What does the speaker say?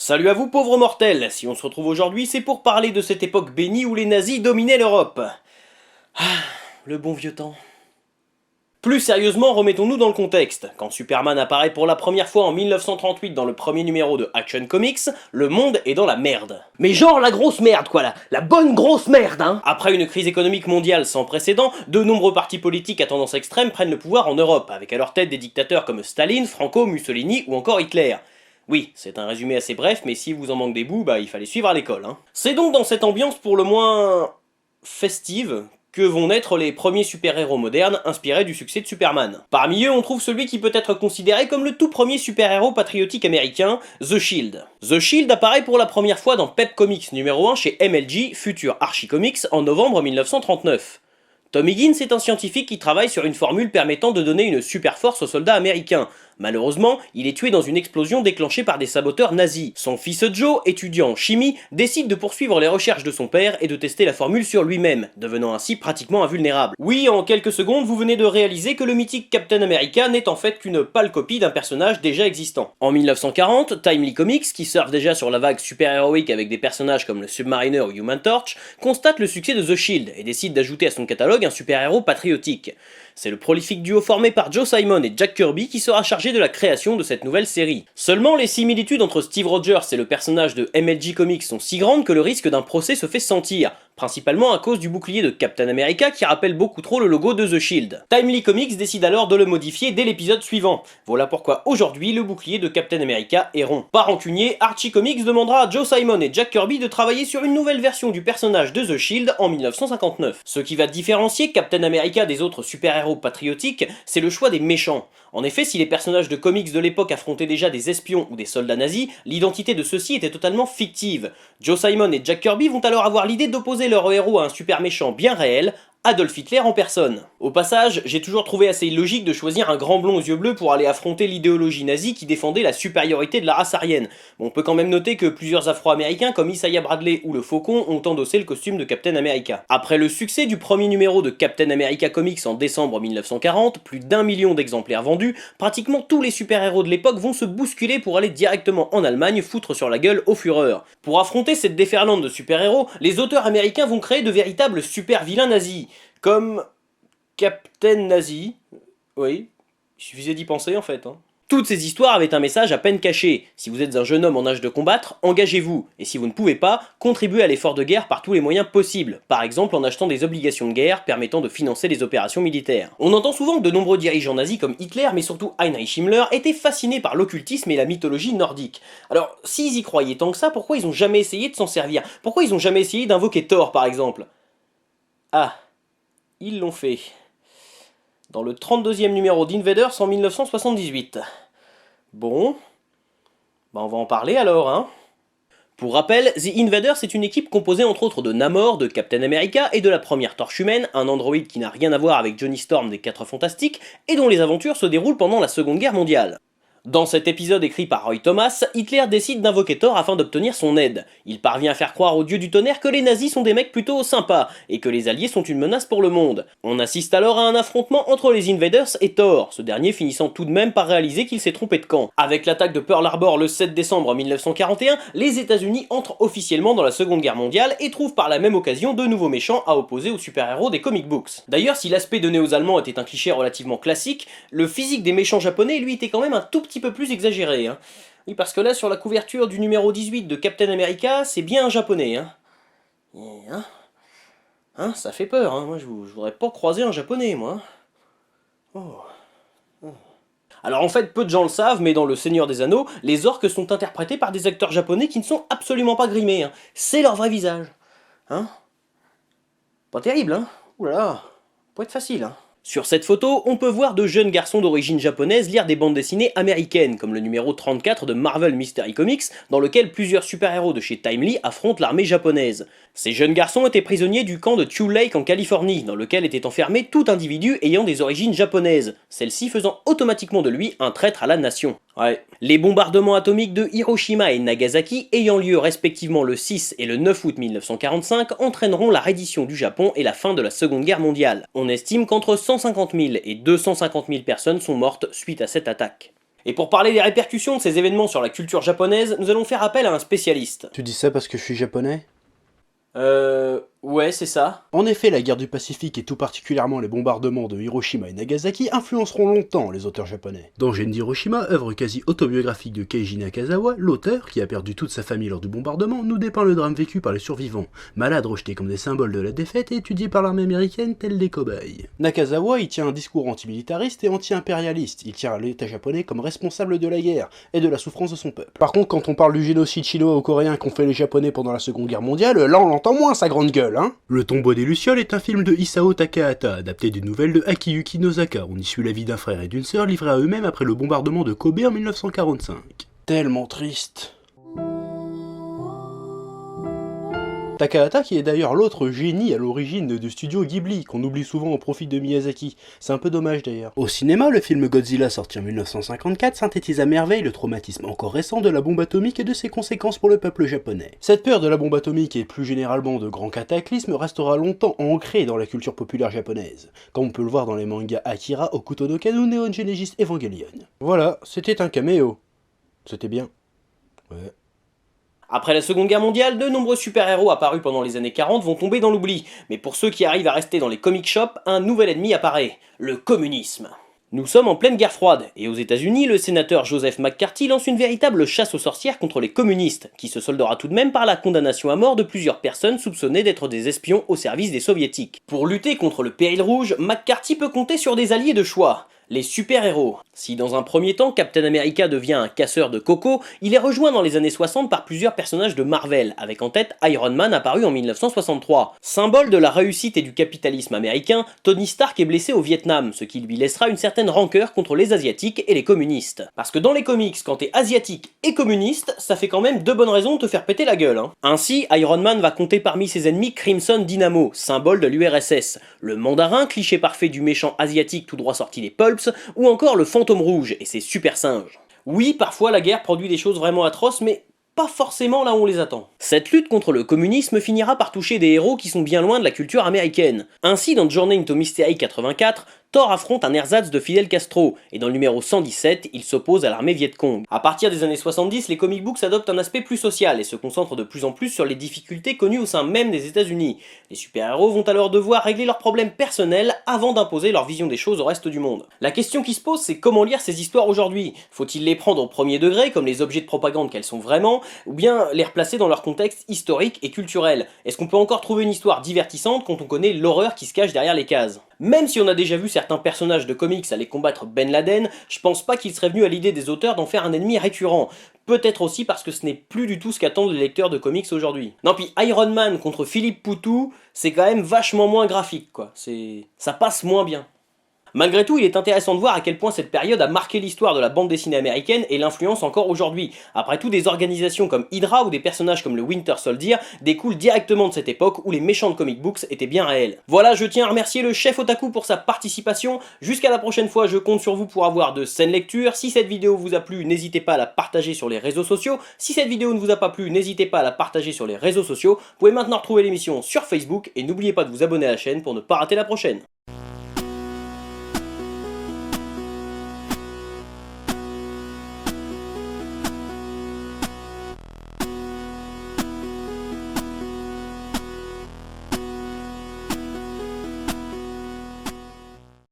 Salut à vous pauvres mortels, si on se retrouve aujourd'hui c'est pour parler de cette époque bénie où les nazis dominaient l'Europe. Ah, le bon vieux temps. Plus sérieusement, remettons-nous dans le contexte. Quand Superman apparaît pour la première fois en 1938 dans le premier numéro de Action Comics, le monde est dans la merde. Mais genre la grosse merde quoi, la bonne grosse merde hein. Après une crise économique mondiale sans précédent, de nombreux partis politiques à tendance extrême prennent le pouvoir en Europe, avec à leur tête des dictateurs comme Staline, Franco, Mussolini ou encore Hitler. Oui, c'est un résumé assez bref, mais si vous en manque des bouts, il fallait suivre à l'école. Hein. C'est donc dans cette ambiance pour le moins festive que vont naître les premiers super-héros modernes inspirés du succès de Superman. Parmi eux, on trouve celui qui peut être considéré comme le tout premier super-héros patriotique américain, The Shield. The Shield apparaît pour la première fois dans Pep Comics numéro 1 chez MLG, futur Archie Comics, en novembre 1939. Tom Higgins est un scientifique qui travaille sur une formule permettant de donner une super force aux soldats américains. Malheureusement, il est tué dans une explosion déclenchée par des saboteurs nazis. Son fils Joe, étudiant en chimie, décide de poursuivre les recherches de son père et de tester la formule sur lui-même, devenant ainsi pratiquement invulnérable. Oui, en quelques secondes, vous venez de réaliser que le mythique Captain America n'est en fait qu'une pâle copie d'un personnage déjà existant. En 1940, Timely Comics, qui surfe déjà sur la vague super-héroïque avec des personnages comme le Submariner ou Human Torch, constate le succès de The Shield et décide d'ajouter à son catalogue un super-héros patriotique. C'est le prolifique duo formé par Joe Simon et Jack Kirby qui sera chargé de la création de cette nouvelle série. Seulement, les similitudes entre Steve Rogers et le personnage de MLG Comics sont si grandes que le risque d'un procès se fait sentir, principalement à cause du bouclier de Captain America qui rappelle beaucoup trop le logo de The Shield. Timely Comics décide alors de le modifier dès l'épisode suivant. Voilà pourquoi aujourd'hui le bouclier de Captain America est rond. Par rancunier, Archie Comics demandera à Joe Simon et Jack Kirby de travailler sur une nouvelle version du personnage de The Shield en 1959. Ce qui va différencier Captain America des autres super-héros patriotiques, c'est le choix des méchants. En effet, si les personnages de comics de l'époque affrontaient déjà des espions ou des soldats nazis, l'identité de ceux-ci était totalement fictive. Joe Simon et Jack Kirby vont alors avoir l'idée d'opposer leur héros à un super méchant bien réel, Adolf Hitler en personne. Au passage, j'ai toujours trouvé assez illogique de choisir un grand blond aux yeux bleus pour aller affronter l'idéologie nazie qui défendait la supériorité de la race aryenne. Bon, on peut quand même noter que plusieurs Afro-Américains comme Isaiah Bradley ou le Faucon ont endossé le costume de Captain America. Après le succès du premier numéro de Captain America Comics en décembre 1940, plus d'1 million d'exemplaires vendus, pratiquement tous les super-héros de l'époque vont se bousculer pour aller directement en Allemagne foutre sur la gueule aux Führers. Pour affronter cette déferlante de super-héros, les auteurs américains vont créer de véritables super-vilains nazis. Comme Captain Nazi, oui, il suffisait d'y penser en fait. Toutes ces histoires avaient un message à peine caché. Si vous êtes un jeune homme en âge de combattre, engagez-vous, et si vous ne pouvez pas, contribuez à l'effort de guerre par tous les moyens possibles, par exemple en achetant des obligations de guerre permettant de financer les opérations militaires. On entend souvent que de nombreux dirigeants nazis comme Hitler, mais surtout Heinrich Himmler, étaient fascinés par l'occultisme et la mythologie nordique. Alors, s'ils y croyaient tant que ça, pourquoi ils ont jamais essayé de s'en servir? Pourquoi ils ont jamais essayé d'invoquer Thor par exemple? Ah, ils l'ont fait. Dans le 32e numéro d'Invaders en 1978. Bon, on va en parler alors, hein. Pour rappel, The Invaders est une équipe composée entre autres de Namor, de Captain America et de la première Torche humaine, un androïde qui n'a rien à voir avec Johnny Storm des 4 Fantastiques, et dont les aventures se déroulent pendant la Seconde Guerre mondiale. Dans cet épisode écrit par Roy Thomas, Hitler décide d'invoquer Thor afin d'obtenir son aide. Il parvient à faire croire au dieu du tonnerre que les nazis sont des mecs plutôt sympas, et que les alliés sont une menace pour le monde. On assiste alors à un affrontement entre les Invaders et Thor, ce dernier finissant tout de même par réaliser qu'il s'est trompé de camp. Avec l'attaque de Pearl Harbor le 7 décembre 1941, les États-Unis entrent officiellement dans la Seconde Guerre mondiale et trouvent par la même occasion de nouveaux méchants à opposer aux super-héros des comic books. D'ailleurs, si l'aspect donné aux Allemands était un cliché relativement classique, le physique des méchants japonais lui était quand même un tout petit peu plus exagéré. Oui, parce que là, sur la couverture du numéro 18 de Captain America, c'est bien un japonais. Ça fait peur, moi je voudrais pas croiser un japonais, moi. Alors en fait, peu de gens le savent, mais dans Le Seigneur des Anneaux, les orques sont interprétés par des acteurs japonais qui ne sont absolument pas grimés. C'est leur vrai visage. Pas terrible, Oulala, pas être facile, Sur cette photo, on peut voir de jeunes garçons d'origine japonaise lire des bandes dessinées américaines, comme le numéro 34 de Marvel Mystery Comics, dans lequel plusieurs super-héros de chez Timely affrontent l'armée japonaise. Ces jeunes garçons étaient prisonniers du camp de Tule Lake en Californie, dans lequel était enfermé tout individu ayant des origines japonaises, celle-ci faisant automatiquement de lui un traître à la nation. Les bombardements atomiques de Hiroshima et Nagasaki, ayant lieu respectivement le 6 et le 9 août 1945, entraîneront la reddition du Japon et la fin de la Seconde Guerre mondiale. On estime qu'entre 150 000 et 250 000 personnes sont mortes suite à cette attaque. Et pour parler des répercussions de ces événements sur la culture japonaise, nous allons faire appel à un spécialiste. Tu dis ça parce que je suis japonais? Ouais, c'est ça. En effet, la guerre du Pacifique et tout particulièrement les bombardements de Hiroshima et Nagasaki influenceront longtemps les auteurs japonais. Dans Gen d'Hiroshima, œuvre quasi autobiographique de Keiji Nakazawa, l'auteur, qui a perdu toute sa famille lors du bombardement, nous dépeint le drame vécu par les survivants, malades rejetés comme des symboles de la défaite et étudiés par l'armée américaine tels des cobayes. Nakazawa y tient un discours antimilitariste et anti-impérialiste, il tient l'État japonais comme responsable de la guerre et de la souffrance de son peuple. Par contre, quand on parle du génocide chinois-coréen qu'ont fait les Japonais pendant la Seconde Guerre mondiale, là on l'entend moins sa grande gueule, hein. Le tombeau des Lucioles est un film de Isao Takahata, adapté d'une nouvelle de Akiyuki Nozaka. On y suit la vie d'un frère et d'une sœur livrés à eux-mêmes après le bombardement de Kobe en 1945. Tellement triste. Takahata qui est d'ailleurs l'autre génie à l'origine du studio Ghibli, qu'on oublie souvent au profit de Miyazaki. C'est un peu dommage d'ailleurs. Au cinéma, le film Godzilla sorti en 1954 synthétise à merveille le traumatisme encore récent de la bombe atomique et de ses conséquences pour le peuple japonais. Cette peur de la bombe atomique et plus généralement de grands cataclysmes restera longtemps ancrée dans la culture populaire japonaise, comme on peut le voir dans les mangas Akira, Hokuto no Ken ou Neon Genesis Evangelion. Voilà, c'était un caméo. C'était bien. Ouais. Après la Seconde Guerre mondiale, de nombreux super-héros apparus pendant les années 40 vont tomber dans l'oubli, mais pour ceux qui arrivent à rester dans les comic shops, un nouvel ennemi apparaît, le communisme. Nous sommes en pleine guerre froide, et aux États-Unis, le sénateur Joseph McCarthy lance une véritable chasse aux sorcières contre les communistes, qui se soldera tout de même par la condamnation à mort de plusieurs personnes soupçonnées d'être des espions au service des soviétiques. Pour lutter contre le péril rouge, McCarthy peut compter sur des alliés de choix. Les super-héros. Si dans un premier temps Captain America devient un casseur de coco, il est rejoint dans les années 60 par plusieurs personnages de Marvel, avec en tête Iron Man apparu en 1963. Symbole de la réussite et du capitalisme américain, Tony Stark est blessé au Vietnam, ce qui lui laissera une certaine rancœur contre les asiatiques et les communistes. Parce que dans les comics, quand t'es asiatique et communiste, ça fait quand même deux bonnes raisons de te faire péter la gueule. Hein. Ainsi, Iron Man va compter parmi ses ennemis Crimson Dynamo, symbole de l'URSS, le mandarin, cliché parfait du méchant asiatique tout droit sorti des pulps, ou encore le fantôme rouge et ses super singes. Oui, parfois la guerre produit des choses vraiment atroces, mais pas forcément là où on les attend. Cette lutte contre le communisme finira par toucher des héros qui sont bien loin de la culture américaine. Ainsi, dans Journey into Mystery 84, Thor affronte un ersatz de Fidel Castro, et dans le numéro 117, il s'oppose à l'armée Viet Cong. À partir des années 70, les comic books adoptent un aspect plus social et se concentrent de plus en plus sur les difficultés connues au sein même des États-Unis. Les super-héros vont alors devoir régler leurs problèmes personnels avant d'imposer leur vision des choses au reste du monde. La question qui se pose, c'est comment lire ces histoires aujourd'hui? Faut-il les prendre au premier degré, comme les objets de propagande qu'elles sont vraiment, ou bien les replacer dans leur contexte historique et culturel? Est-ce qu'on peut encore trouver une histoire divertissante quand on connaît l'horreur qui se cache derrière les cases? Même si on a déjà vu certains personnages de comics aller combattre Ben Laden, je pense pas qu'il serait venu à l'idée des auteurs d'en faire un ennemi récurrent. Peut-être aussi parce que ce n'est plus du tout ce qu'attendent les lecteurs de comics aujourd'hui. Non, puis Iron Man contre Philippe Poutou, c'est quand même vachement moins graphique, quoi. Ça passe moins bien. Malgré tout, il est intéressant de voir à quel point cette période a marqué l'histoire de la bande dessinée américaine et l'influence encore aujourd'hui. Après tout, des organisations comme Hydra ou des personnages comme le Winter Soldier découlent directement de cette époque où les méchants de comic books étaient bien réels. Voilà, je tiens à remercier le chef Otaku pour sa participation. Jusqu'à la prochaine fois, je compte sur vous pour avoir de saines lectures. Si cette vidéo vous a plu, n'hésitez pas à la partager sur les réseaux sociaux. Si cette vidéo ne vous a pas plu, n'hésitez pas à la partager sur les réseaux sociaux. Vous pouvez maintenant retrouver l'émission sur Facebook et n'oubliez pas de vous abonner à la chaîne pour ne pas rater la prochaine.